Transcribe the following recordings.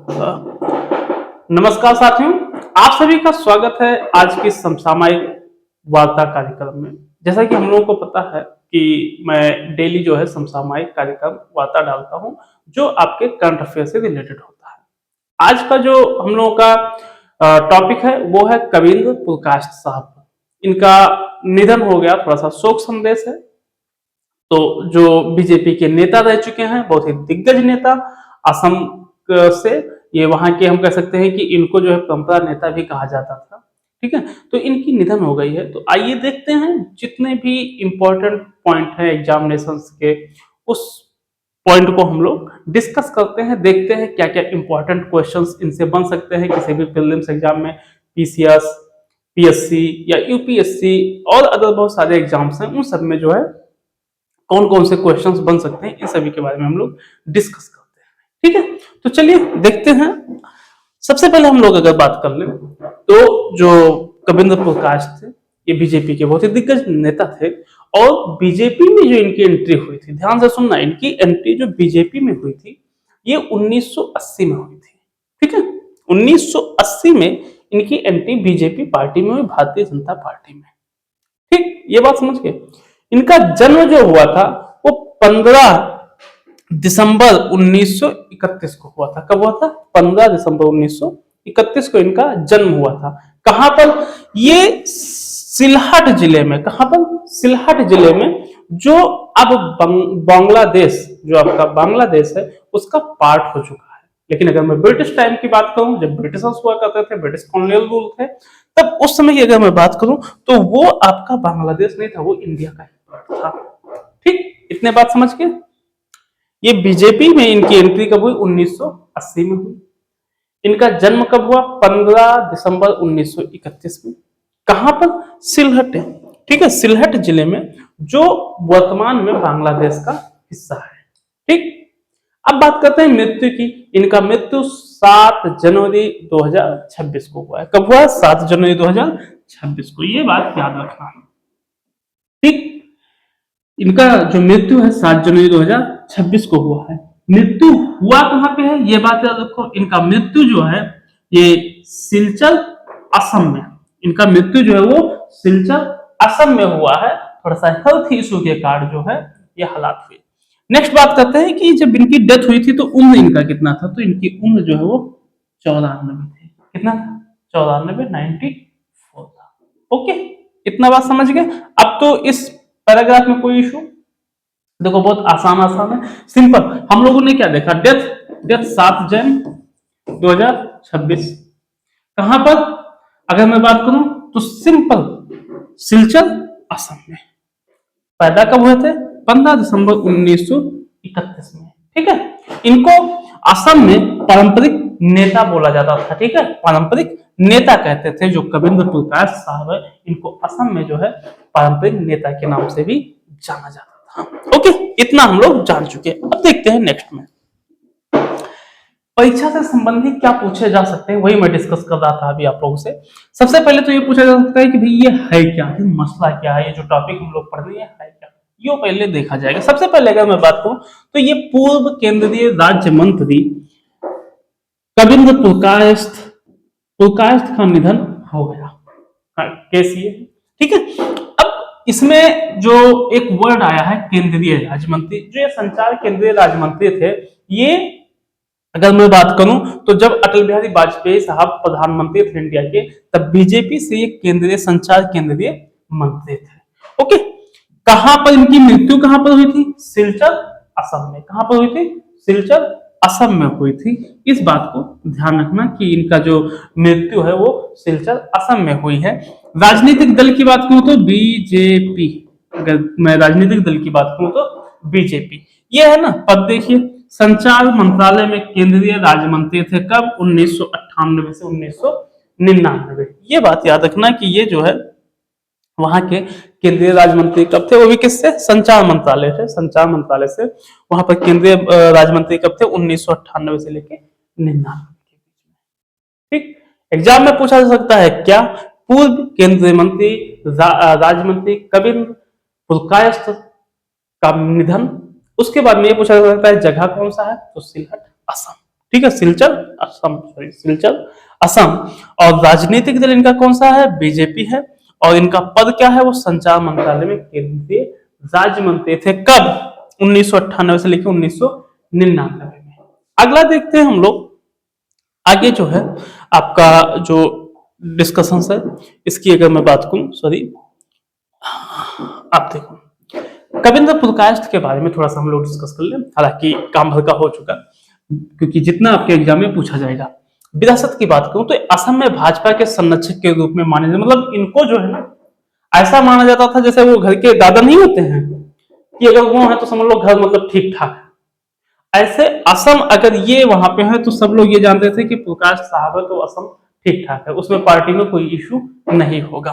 नमस्कार साथियों, आप सभी का स्वागत है आज की समसामयिक वार्ता कार्यक्रम में। जैसा कि हम लोगों को पता है कि मैं डेली जो है समसामयिक कार्यक्रम वार्ता डालता हूं, जो आपके करंट अफेयर से रिलेटेड होता है। आज का जो हम लोगों का टॉपिक है वो है कविंद्र पुरकायस्थ साहब। इनका निधन हो गया, थोड़ा सा शोक संदेश है। तो जो बीजेपी के नेता रह चुके हैं, बहुत ही दिग्गज नेता, असम से, ये वहां के हम कह सकते हैं कि इनको जो है परंपरा नेता भी कहा जाता था। ठीक है, तो इनकी निधन हो गई है। तो आइए देखते हैं जितने भी इंपॉर्टेंट पॉइंट है एग्जामिनेशन के, उस पॉइंट को हम लोग डिस्कस करते हैं, देखते हैं क्या क्या इंपॉर्टेंट क्वेश्चंस इनसे बन सकते हैं किसी भी प्रीलिम्स एग्जाम में, पीसीएस, पीएससी या यूपीएससी और अदर बहुत सारे एग्जाम्स हैं, उन सब में जो है कौन कौन से क्वेश्चंस बन सकते हैं, इन सभी के बारे में हम लोग डिस्कस करते हैं। ठीक है, तो चलिए देखते हैं। सबसे पहले हम लोग अगर बात कर लें तो जो कविंद्र पुरकायस्थ थे, ये बीजेपी के बहुत ही दिग्गज नेता थे। और बीजेपी में जो इनकी एंट्री हुई थी, ध्यान से सुनना, इनकी एंट्री जो बीजेपी में हुई थी ये 1980 में हुई थी। ठीक है, 1980 में इनकी एंट्री बीजेपी पार्टी में हुई, भारतीय जनता पार्टी में। ठीक, ये बात समझ गए। इनका जन्म जो हुआ था वो 15 दिसंबर 1931 को हुआ था। कब हुआ था? 15 दिसंबर 1931 को इनका जन्म हुआ था। कहां पर? ये सिलहट जिले में। कहां पर? सिलहट जिले में, जो अब बांग्लादेश, जो आपका बांग्लादेश है उसका पार्ट हो चुका है। लेकिन अगर मैं ब्रिटिश टाइम की बात करूं, जब ब्रिटिशर्स हुआ करते थे, ब्रिटिश कॉलोनियल रूल थे, तब उस समय की अगर मैं बात करूं तो वो आपका बांग्लादेश नहीं था, वो इंडिया का पार्ट था। ठीक, इतने बात समझ के। ये बीजेपी में इनकी एंट्री कब हुई? 1980 में हुई। इनका जन्म कब हुआ? 15 दिसंबर 1931 में। कहां पर? सिलहट। ठीक है, सिलहट जिले में, जो वर्तमान में बांग्लादेश का हिस्सा है। ठीक, अब बात करते हैं मृत्यु की। इनका मृत्यु 7 जनवरी 2026 को हुआ है। कब हुआ? 7 जनवरी 2026 को। ये बात याद रखना। ठीक, इनका जो मृत्यु है 7 जनवरी 2026 को हुआ है। मृत्यु हुआ कहां पे है, ये बात याद रखो। इनका मृत्यु जो है ये सिलचर, असम में। इनका मृत्यु जो है वो सिलचर, असम में हुआ है। थोड़ा सा हेल्थ इशू के कारण जो है ये हालात हुए। नेक्स्ट बात करते हैं कि जब इनकी डेथ हुई थी तो उम्र इनका कितना था? तो इनकी उम्र जो है वो 94 थी। कितना था? 94, 94 था। ओके, इतना बात समझ गए। अब तो इस पैराग्राफ में कोई इशू? देखो बहुत आसान आसान है, सिंपल। हम लोगों ने क्या देखा? डेथ, डेथ 7 जन 2026। कहां पर? अगर मैं बात करूं तो सिंपल, सिलचर, असम में। पैदा कब हुए थे? 15 दिसंबर 1931 में। ठीक है, इनको असम में पारंपरिक नेता बोला जाता था। ठीक है, पारंपरिक नेता कहते थे। जो कविंद्र पुरकायस्थ साहब है, इनको असम में जो है पारंपरिक नेता के नाम से भी जाना जाता था। ओके, इतना हम लोग जान चुके। अब देखते हैं नेक्स्ट में परीक्षा से संबंधित क्या पूछे जा सकते हैं, वही मैं डिस्कस कर रहा था अभी आप लोगों से। सबसे पहले तो ये पूछा जा सकता है कि भाई ये है क्या, ये मसला क्या है, ये जो टॉपिक हम लोग पढ़ रहे हैं है क्या, ये पहले देखा जाएगा। सबसे पहले अगर मैं बात करूं तो ये पूर्व केंद्रीय राज्य मंत्री कविंद्र पुरकायस्थ, पुरकायस्थ का निधन हो गया। केस ये, ठीक है। अब इसमें जो एक वर्ड आया है केंद्रीय राज्य मंत्री, जो ये संचार केंद्रीय राज्य मंत्री थे, ये अगर मैं बात करूं तो जब अटल बिहारी वाजपेयी साहब प्रधानमंत्री थे इंडिया के, तब बीजेपी से ये केंद्रीय संचार केंद्रीय मंत्री थे। ओके, कहां पर इनकी मृत्यु कहां पर हुई थी? सिलचर, असम में। कहां पर हुई थी? सिलचर, असम में हुई थी। इस बात को ध्यान रखना कि इनका जो मृत्यु है वो सिलचर, असम में हुई है। राजनीतिक दल की बात करूं तो बीजेपी। अगर मैं राजनीतिक दल की बात करूं तो बीजेपी। ये है ना पद, देखिए, संचार मंत्रालय में केंद्रीय राज्य मंत्री थे। कब? 1998 से 1999। ये बात याद रखना कि ये जो है वहां के केंद्रीय राज्य मंत्री कब थे? वो भी किससे? संचार मंत्रालय से। संचार मंत्रालय से वहां पर केंद्रीय राज्य मंत्री कब थे? 1998 से लेके 99। ठीक, एग्जाम में पूछा जा सकता है क्या? पूर्व केंद्रीय मंत्री राज्य मंत्री कविंद्र पुरकायस्थ का निधन। उसके बाद में ये पूछा जा सकता है जगह कौन सा है? तो सिलहट, असम। ठीक है, सिलचर असम, सॉरी सिलचर असम। और राजनीतिक दल इनका कौन सा है, बीजेपी है। और इनका पद क्या है, वो संचार मंत्रालय में केंद्रीय राज्य मंत्री थे। कब, 1998 से लेकर 1999 में। अगला देखते हैं हम लोग, आगे जो है आपका जो डिस्कशन है इसकी अगर मैं बात करूं, सॉरी, आप देखो कविंद्र पुरकायस्थ के बारे में थोड़ा सा हम लोग डिस्कस कर लें, हालांकि काम भर का हो चुका, क्योंकि जितना आपके एग्जाम में पूछा जाएगा। विरासत की बात करूं तो असम में भाजपा के संरक्षक के रूप में माने जाते, मतलब इनको जो है ना ऐसा माना जाता था जैसे वो घर के दादा नहीं होते हैं, कि अगर वो है तो समझ लो घर मतलब ठीक ठाक है। ऐसे असम अगर ये वहां पे है तो सब लोग ये जानते थे कि प्रकाश साहब है तो असम ठीक ठाक है, उसमें पार्टी में कोई इशू नहीं होगा।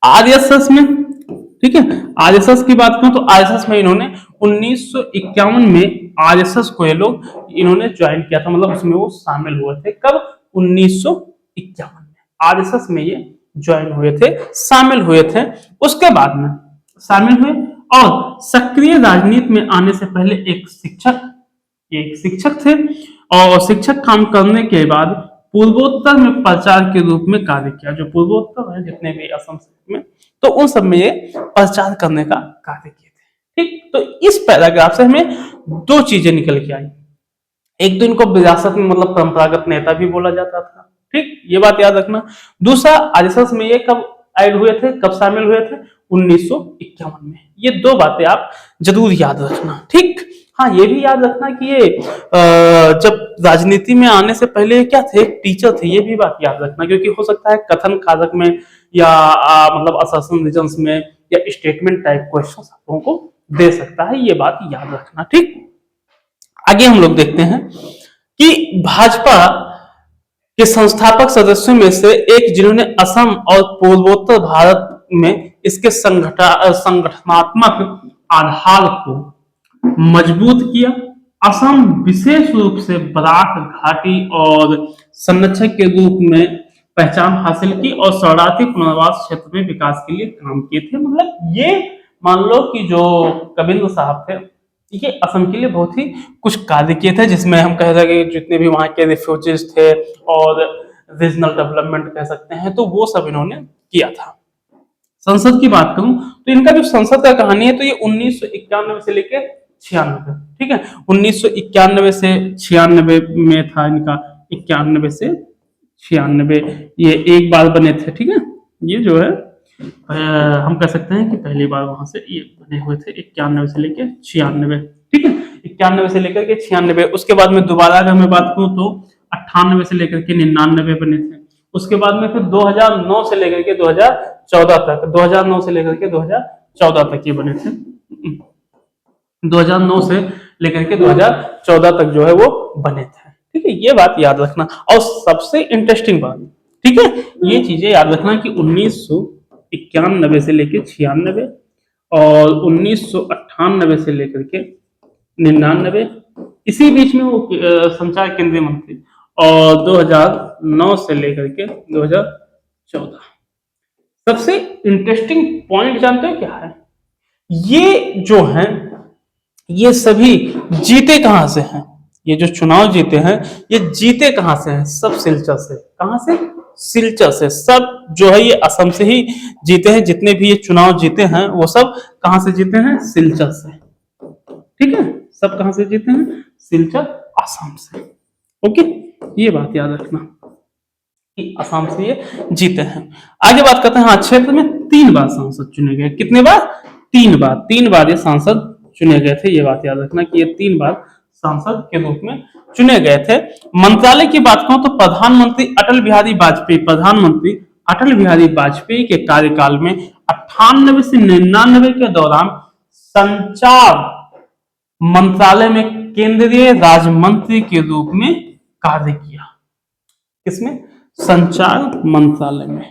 आरएसएस में, ठीक है, आरएसएस की बात करूं तो आरएसएस में इन्होंने 1951 में आरएसएस को ये लोग इन्होंने ज्वाइन किया था, मतलब उसमें वो शामिल हुए थे। कब, 1951 में आरएसएस में ये ज्वाइन हुए थे, शामिल हुए थे। उसके बाद में शामिल हुए और सक्रिय राजनीति में आने से पहले एक शिक्षक थे। और शिक्षक काम करने के बाद पूर्वोत्तर में प्रचार के रूप में कार्य किया। जो पूर्वोत्तर है जितने भी असम में, तो उन सब में ये प्रचार करने का कार्य किए थे। ठीक, तो इस पैराग्राफ से हमें दो चीजें निकल के आई। एक तो इनको विरासत में मतलब परंपरागत नेता भी बोला जाता था, ठीक, ये बात याद रखना। दूसरा, आरएसएस में ये कब ऐड हुए थे, कब शामिल हुए थे, 1951 में। ये दो बातें आप जरूर याद रखना, ठीक। हाँ, ये भी याद रखना कि ये जब राजनीति में आने से पहले क्या थे, एक टीचर थे, ये भी बात याद रखना, क्योंकि हो सकता है कथन कारक में या मतलब असर्शन रीजन्स में या स्टेटमेंट टाइप क्वेश्चन आप लोगों को दे सकता है, ये बात याद रखना, ठीक। आगे हम लोग देखते हैं कि भाजपा के संस्थापक सदस्यों में से एक जिन्होंने असम और पूर्वोत्तर भारत में इसके संगठनात्मक आधार को मजबूत किया। असम विशेष रूप से बराक घाटी और संरक्षक के रूप में पहचान हासिल की और शरणार्थी पुनर्वास क्षेत्र में विकास के लिए काम किए थे। मतलब ये मान लो कि जो कविंद्र साहब थे ये असम के लिए बहुत ही कुछ कार्य किए थे, जिसमें हम कह सकते हैं जितने भी वहाँ के रिफ्यूजीज थे और रीजनल डेवलपमेंट कह सकते हैं, तो वो सब इन्होंने किया था। संसद की बात करूं तो इनका जो संसद का कहानी है तो ये 1991 से लेकर 96, ठीक है, 1991 से 96 में था इनका, 91 से 96 ये एक बार बने थे, ठीक है। ये जो है हम कह सकते हैं कि पहली बार वहां से ये बने हुए थे 91 से लेकर 96, ठीक है, 91 से लेकर के 96। उसके बाद में दोबारा अगर मैं बात करूं तो 98 से लेकर के 99 बने थे। उसके बाद में फिर 2009 से लेकर के 2014 तक, 2009 से लेकर के 2014 तक ये बने थे। 2009 से लेकर के 2014 तक जो है वो बने थे, ठीक है, ये बात याद रखना। और सबसे इंटरेस्टिंग बात, ठीक है, ये चीजें याद रखना कि 1991 से लेकर 96 और 1998 से लेकर के 99, इसी बीच में वो संचार केंद्रीय मंत्री, और 2009 से लेकर के 2014। सबसे इंटरेस्टिंग पॉइंट जानते हो क्या है, ये जो है ये सभी जीते कहां से हैं, ये जो चुनाव जीते हैं ये जीते कहां से हैं, सब सिलचर से। कहां से, सिलचर से। सब जो है ये असम से ही जीते हैं, जितने भी ये चुनाव जीते हैं वो सब कहां से जीते हैं, सिलचर से, ठीक है, सब कहां से जीते हैं, सिलचर, असम से। ओके, ये बात याद रखना कि असम से ये जीते हैं। आगे बात करते हैं, हाँ, क्षेत्र में 3 बार सांसद चुने गए। कितने बार, 3 बार ये सांसद चुने गए थे। ये बात याद रखना कि ये 3 बार सांसद के रूप में चुने गए थे। मंत्रालय की बात करूं तो प्रधानमंत्री अटल बिहारी वाजपेयी के कार्यकाल में 98 से 99 के दौरान संचार मंत्रालय में केंद्रीय राज्य मंत्री के रूप में कार्य किया। किसमें, संचार मंत्रालय में,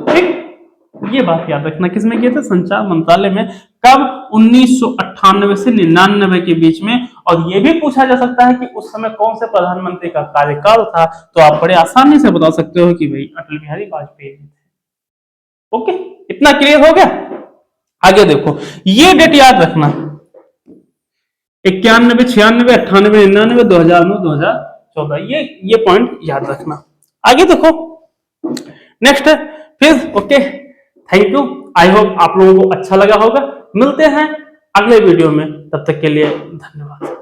ठीक, ये बात याद रखना, किसमें किया था, संचार मंत्रालय में। कब, 1998 से 99 के बीच में। और ये भी पूछा जा सकता है कि उस समय कौन से प्रधानमंत्री का कार्यकाल था, तो आप बड़े आसानी से बता सकते हो कि भाई अटल बिहारी वाजपेयी थे। ओके, इतना क्लियर हो गया। आगे देखो, ये डेट याद रखना, 91, 96, 98, 99, 2009, 2014, ये पॉइंट याद रखना। आगे देखो, नेक्स्ट है फिर। Okay, thank you. I hope आप लोगों को अच्छा लगा होगा। मिलते हैं अगले वीडियो में, तब तक के लिए धन्यवाद।